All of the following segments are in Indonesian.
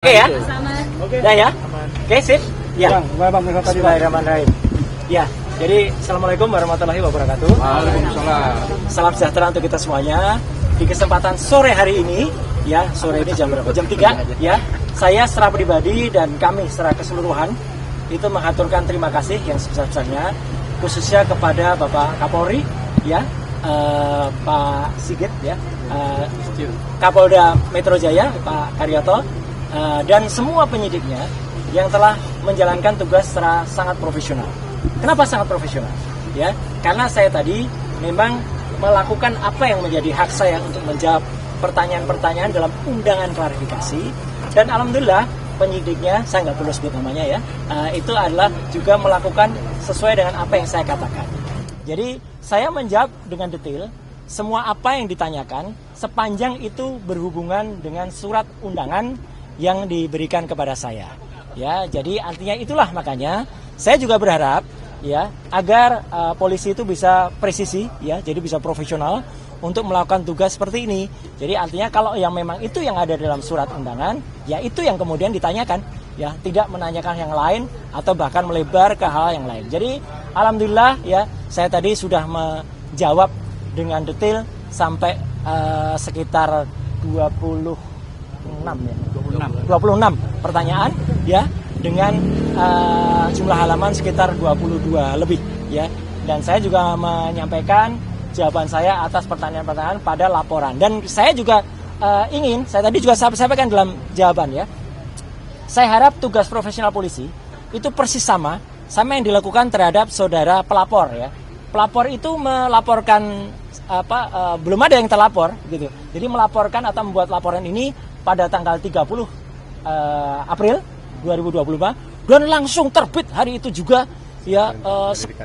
Oke ya? Oke. Udah ya? Oke, sip? Ya. Bismillahirrahmanirrahim. Ya, jadi Assalamualaikum warahmatullahi wabarakatuh. Waalaikumsalam. Salam sejahtera untuk kita semuanya. Di kesempatan sore hari ini, ya, sore ini jam berapa? Jam 3, ya. Saya secara pribadi dan kami secara keseluruhan itu mengaturkan terima kasih yang sebesar-besarnya khususnya kepada Bapak Kapolri, ya, Pak Sigit, ya, Kapolda Metro Jaya, Pak Karyoto, dan semua penyidiknya yang telah menjalankan tugas secara sangat profesional. Kenapa sangat profesional? Ya, karena saya tadi memang melakukan apa yang menjadi hak saya untuk menjawab pertanyaan-pertanyaan dalam undangan klarifikasi, dan alhamdulillah penyidiknya, saya nggak perlu sebut namanya ya, itu adalah juga melakukan sesuai dengan apa yang saya katakan. Jadi saya menjawab dengan detail semua apa yang ditanyakan sepanjang itu berhubungan dengan surat undangan yang diberikan kepada saya. Ya, jadi artinya itulah makanya saya juga berharap ya agar polisi itu bisa presisi ya, jadi bisa profesional untuk melakukan tugas seperti ini. Jadi artinya kalau yang memang itu yang ada dalam surat undangan, ya itu yang kemudian ditanyakan, ya tidak menanyakan yang lain atau bahkan melebar ke hal yang lain. Jadi alhamdulillah ya saya tadi sudah menjawab dengan detail sampai sekitar 26 pertanyaan ya, dengan jumlah halaman sekitar 22 lebih ya, dan saya juga menyampaikan jawaban saya atas pertanyaan-pertanyaan pada laporan. Dan saya juga saya tadi juga sampaikan dalam jawaban ya, saya harap tugas profesional polisi itu persis sama yang dilakukan terhadap saudara pelapor ya. Pelapor itu melaporkan belum ada yang terlapor gitu. Jadi melaporkan atau membuat laporan ini pada tanggal 30 April 2025 dan langsung terbit hari itu juga ya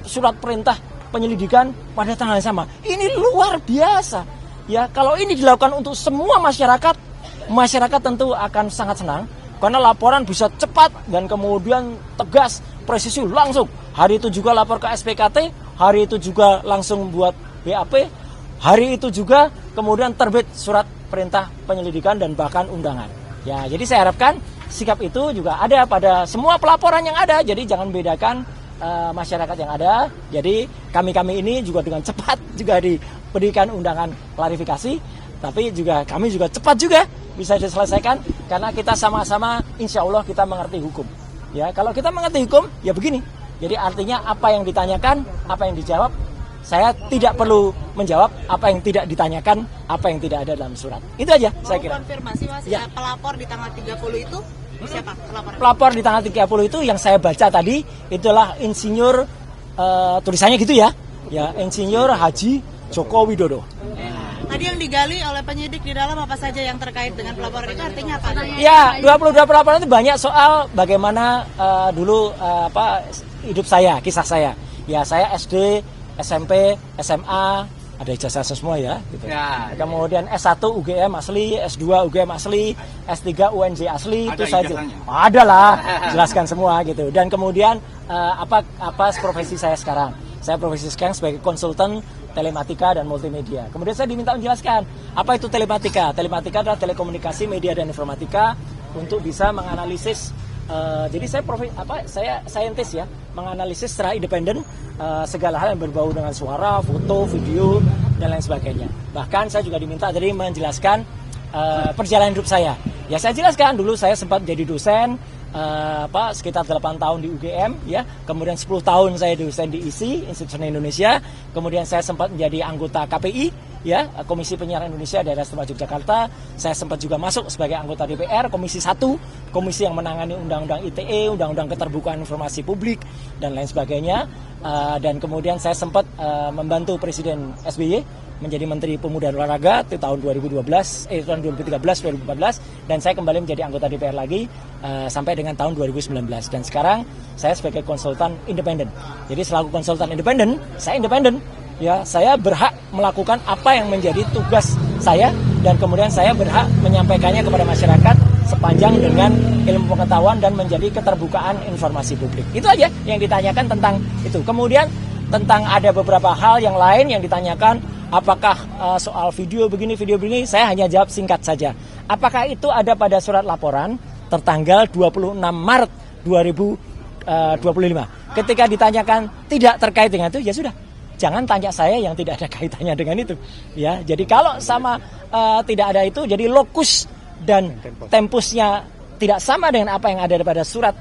surat perintah penyelidikan pada tanggal yang sama. Ini luar biasa. Ya, kalau ini dilakukan untuk semua masyarakat tentu akan sangat senang karena laporan bisa cepat dan kemudian tegas, presisi langsung. Hari itu juga lapor ke SPKT, hari itu juga langsung buat BAP, hari itu juga kemudian terbit surat perintah penyelidikan dan bahkan undangan. Ya, jadi saya harapkan sikap itu juga ada pada semua pelaporan yang ada. Jadi jangan bedakan masyarakat yang ada. Jadi kami ini juga dengan cepat juga diberikan undangan klarifikasi, tapi juga kami juga cepat juga bisa diselesaikan karena kita sama-sama insya Allah kita mengerti hukum. Ya, kalau kita mengerti hukum ya begini. Jadi artinya apa yang ditanyakan, apa yang dijawab, saya tidak perlu menjawab apa yang tidak ditanyakan, apa yang tidak ada dalam surat. Itu aja saya kira. Konfirmasi Mas, ya. Pelapor di tanggal 30 itu siapa? Pelapor di tanggal 30 itu yang saya baca tadi itulah insinyur tulisannya gitu ya. Ya, Insinyur Haji Joko Widodo. Tadi yang digali oleh penyidik di dalam apa saja yang terkait dengan pelaporan itu artinya apa? Ya, 22 pelaporan itu banyak soal bagaimana dulu hidup saya, kisah saya. Ya, saya SD, SMP, SMA, ada ijazah semua ya, gitu. Ya, kemudian S1 UGM asli, S2 UGM asli, S3 UNJ asli, itu saja. Ada lah, jelaskan semua gitu. Dan kemudian apa profesi saya sekarang? Saya profesi sekarang sebagai konsultan telematika dan multimedia. Kemudian saya diminta menjelaskan apa itu telematika. Telematika adalah telekomunikasi, media dan informatika untuk bisa menganalisis. Jadi saya saintis ya, menganalisis secara independen segala hal yang berbau dengan suara, foto, video dan lain sebagainya. Bahkan saya juga diminta jadi menjelaskan perjalanan hidup saya. Ya saya jelaskan dulu saya sempat jadi dosen sekitar 8 tahun di UGM ya. Kemudian 10 tahun saya dosen di ISI, Institut Seni Indonesia. Kemudian saya sempat menjadi anggota KPI ya, Komisi Penyiaran Indonesia Daerah Istimewa Yogyakarta. Saya sempat juga masuk sebagai anggota DPR Komisi 1, komisi yang menangani undang-undang ITE, undang-undang keterbukaan informasi publik dan lain sebagainya. Dan kemudian saya sempat membantu Presiden SBY menjadi Menteri Pemuda dan Olahraga di tahun 2013-2014 dan saya kembali menjadi anggota DPR lagi sampai dengan tahun 2019 dan sekarang saya sebagai konsultan independen. Jadi selaku konsultan independen, saya independen. Ya, saya berhak melakukan apa yang menjadi tugas saya dan kemudian saya berhak menyampaikannya kepada masyarakat sepanjang dengan ilmu pengetahuan dan menjadi keterbukaan informasi publik. Itu aja yang ditanyakan tentang itu. Kemudian tentang ada beberapa hal yang lain yang ditanyakan, apakah soal video begini, saya hanya jawab singkat saja. Apakah itu ada pada surat laporan? tertanggal 26 Maret 2025. Ketika ditanyakan tidak terkait dengan itu, ya sudah, jangan tanya saya yang tidak ada kaitannya dengan itu. Ya, jadi kalau sama tidak ada itu, jadi lokus dan tempusnya tidak sama dengan apa yang ada pada surat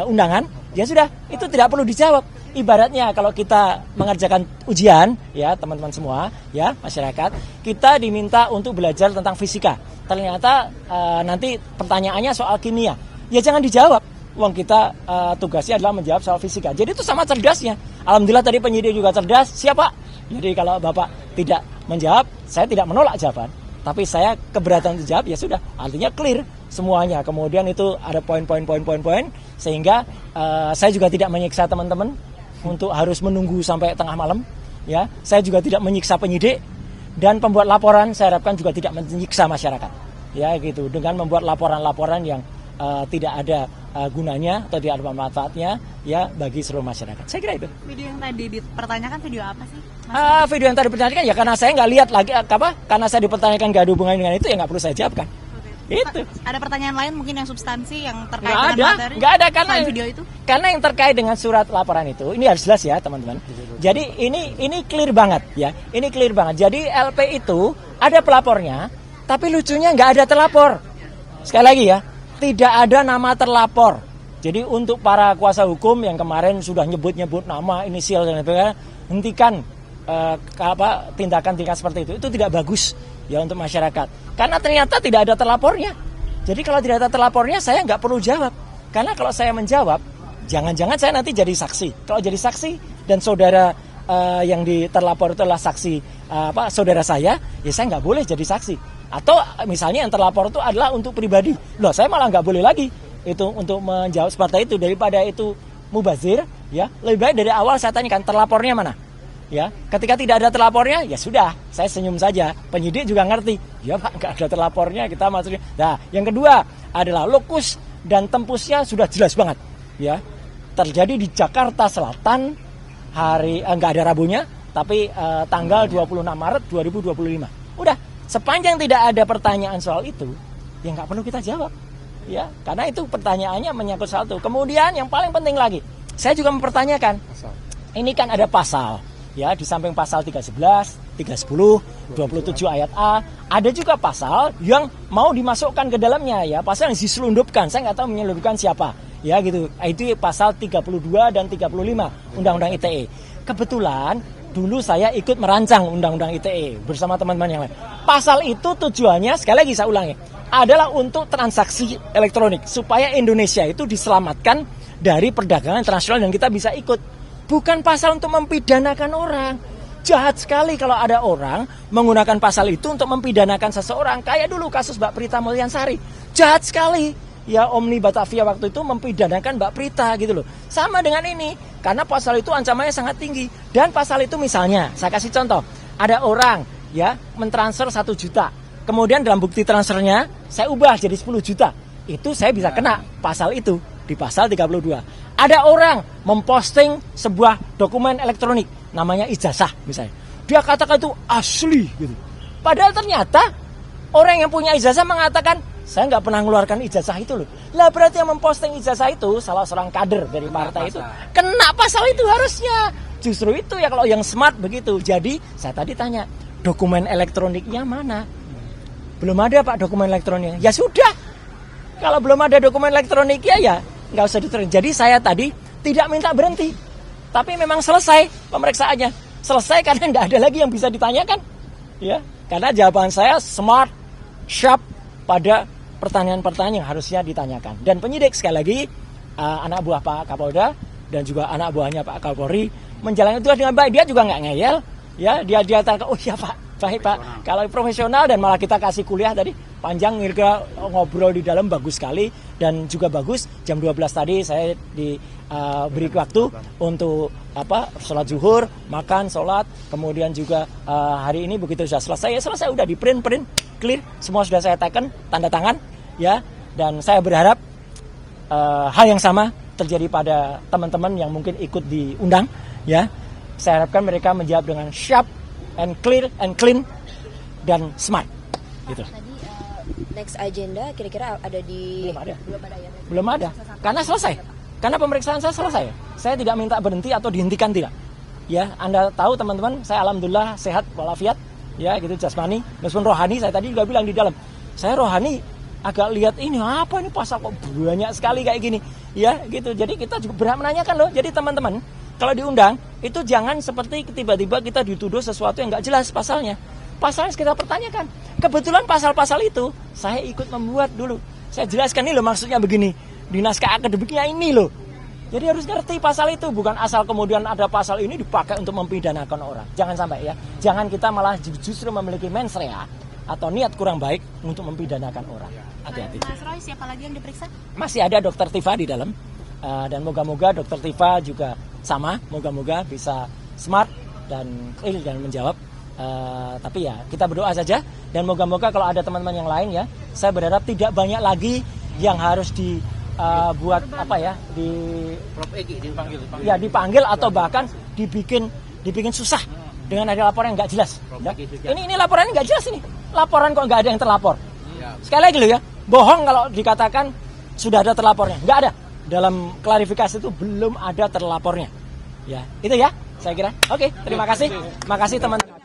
undangan, ya sudah, itu tidak perlu dijawab. Ibaratnya kalau kita mengerjakan ujian, ya teman-teman semua, ya masyarakat, kita diminta untuk belajar tentang fisika. Ternyata nanti pertanyaannya soal kimia, ya jangan dijawab. Wong kita tugasnya adalah menjawab soal fisika. Jadi itu sama cerdasnya. Alhamdulillah tadi penyidik juga cerdas. Siapa? Jadi kalau Bapak tidak menjawab, saya tidak menolak jawaban. Tapi saya keberatan untuk jawab, ya sudah. Artinya clear semuanya. Kemudian itu ada poin-poin sehingga saya juga tidak menyiksa teman-teman untuk harus menunggu sampai tengah malam. Ya, saya juga tidak menyiksa penyidik dan pembuat laporan. Saya harapkan juga tidak menyiksa masyarakat. Ya gitu. Dengan membuat laporan-laporan yang tidak ada gunanya atau tidak ada manfaatnya ya bagi seluruh masyarakat. Saya kira itu. Video yang tadi dipertanyakan video apa sih? Video yang tadi dipertanyakan ya karena saya nggak lihat lagi karena saya dipertanyakan nggak ada hubungannya dengan itu ya nggak perlu saya jawabkan. Oke. Itu. Ada pertanyaan lain mungkin yang substansi yang terkait Nggak dengan ada, materi? nggak ada karena video itu. Karena yang terkait dengan surat laporan itu ini harus jelas ya teman-teman. Jadi ini clear banget ya. Ini clear banget. Jadi LP itu ada pelapornya, tapi lucunya nggak ada terlapor. Sekali lagi ya. Tidak ada nama terlapor. Jadi untuk para kuasa hukum yang kemarin sudah nyebut-nyebut nama, inisial dan sebagainya, hentikan tindakan-tindakan seperti itu. Itu tidak bagus ya untuk masyarakat. Karena ternyata tidak ada terlapornya. Jadi kalau tidak ada terlapornya, saya nggak perlu jawab. Karena kalau saya menjawab, jangan-jangan saya nanti jadi saksi. Kalau jadi saksi dan saudara yang terlapor itu adalah saksi saudara saya, ya saya nggak boleh jadi saksi. Atau misalnya yang terlapor itu adalah untuk pribadi. Loh, saya malah nggak boleh lagi itu untuk menjawab seperti itu. Daripada itu mubazir, ya lebih baik dari awal saya tanyakan terlapornya mana. Ya, ketika tidak ada terlapornya, ya sudah, saya senyum saja. Penyidik juga ngerti. Ya Pak, nggak ada terlapornya, kita masukin. Nah, yang kedua adalah lokus dan tempusnya sudah jelas banget. Ya, terjadi di Jakarta Selatan nggak ada Rabunya, tapi tanggal 26 Maret 2025. Udah. Sepanjang tidak ada pertanyaan soal itu, ya nggak perlu kita jawab, ya karena itu pertanyaannya menyangkut soal itu. Kemudian yang paling penting lagi, saya juga mempertanyakan, ini kan ada pasal, ya di samping pasal 311, 310, 27 ayat A, ada juga pasal yang mau dimasukkan ke dalamnya, ya pasal yang diselundupkan. Saya nggak tahu menyelundupkan siapa, ya gitu. Itu pasal 32 dan 35 Undang-Undang ITE. Kebetulan dulu saya ikut merancang Undang-Undang ITE bersama teman-teman yang lain. Pasal itu tujuannya, sekali lagi saya ulangi, adalah untuk transaksi elektronik. Supaya Indonesia itu diselamatkan dari perdagangan internasional dan kita bisa ikut. Bukan pasal untuk mempidanakan orang. Jahat sekali kalau ada orang menggunakan pasal itu untuk mempidanakan seseorang. Kayak dulu kasus Mbak Prita Mulyansari. Jahat sekali. Ya Omni Batavia waktu itu mempidanakan Mbak Prita gitu loh. Sama dengan ini. Karena pasal itu ancamannya sangat tinggi. Dan pasal itu misalnya, saya kasih contoh. Ada orang ya mentransfer 1 juta. Kemudian dalam bukti transfernya saya ubah jadi 10 juta. Itu saya bisa kena pasal itu di pasal 32. Ada orang memposting sebuah dokumen elektronik namanya ijazah misalnya. Dia katakan itu asli gitu. Padahal ternyata orang yang punya ijazah mengatakan saya nggak pernah mengeluarkan ijazah itu loh. Lah berarti yang memposting ijazah itu salah seorang kader dari partai itu. Kena pasal itu harusnya. Justru itu ya kalau yang smart begitu. Jadi saya tadi tanya, dokumen elektroniknya mana? Belum ada Pak dokumen elektroniknya. Ya sudah. Kalau belum ada dokumen elektroniknya ya nggak usah diterima. Jadi saya tadi tidak minta berhenti. Tapi memang selesai pemeriksaannya. Selesai karena nggak ada lagi yang bisa ditanyakan. Ya, karena jawaban saya smart, sharp pada pertanyaan-pertanyaan yang harusnya ditanyakan. Dan penyidik sekali lagi anak buah Pak Kapolda dan juga anak buahnya Pak Kapolri menjalani tugas dengan baik. Dia juga nggak ngeyel, ya dia tanya, oh iya Pak, baik Pak. Kalau profesional dan malah kita kasih kuliah tadi panjang, ngobrol di dalam bagus sekali dan juga bagus. Jam 12 tadi saya diberi waktu untuk sholat zuhur, makan, sholat, kemudian juga hari ini begitu sudah selesai, ya selesai udah di print clear, semua sudah saya teken, tanda tangan, ya. Dan saya berharap hal yang sama terjadi pada teman-teman yang mungkin ikut diundang, ya. Saya harapkan mereka menjawab dengan sharp and clear and clean dan smart, gitu. Tadi next agenda kira-kira ada di Belum ada. ya. Belum ada. Karena selesai. Karena pemeriksaan saya selesai. Saya tidak minta berhenti atau dihentikan, tidak. Ya, Anda tahu teman-teman, saya alhamdulillah sehat walafiat, ya gitu jasmani, meskipun rohani saya tadi juga bilang di dalam. Saya rohani agak lihat ini apa ini pasal kok banyak sekali kayak gini, ya gitu. Jadi kita juga berhak menanyakan loh. Jadi teman-teman, kalau diundang itu jangan seperti tiba-tiba kita dituduh sesuatu yang nggak jelas pasalnya. Pasalnya kita pertanyakan. Kebetulan pasal-pasal itu saya ikut membuat dulu. Saya jelaskan ini loh maksudnya begini. Di naskah akademiknya ini loh. Jadi harus ngerti pasal itu, bukan asal kemudian ada pasal ini dipakai untuk mempidanakan orang. Jangan sampai ya. Jangan kita malah justru memiliki mens rea atau niat kurang baik untuk mempidanakan orang. Hati-hati. Mas Roy, siapa lagi yang diperiksa? Masih ada Dokter Tifa di dalam. Dan moga-moga Dokter Tifa juga sama. Moga-moga bisa smart dan real dan menjawab. Tapi ya kita berdoa saja. Dan moga-moga kalau ada teman-teman yang lain ya, saya berharap tidak banyak lagi yang harus buat apa ya Prof Egi dipanggil. ya dipanggil atau bahkan dibikin susah dengan ada laporan yang nggak jelas. Ya. Ini laporannya nggak jelas ini. Laporan kok nggak ada yang terlapor. Sekali lagi loh ya, bohong kalau dikatakan sudah ada terlapornya. Nggak ada. Dalam klarifikasi itu belum ada terlapornya. Ya, itu ya saya kira. Oke, terima kasih. Makasih teman-teman.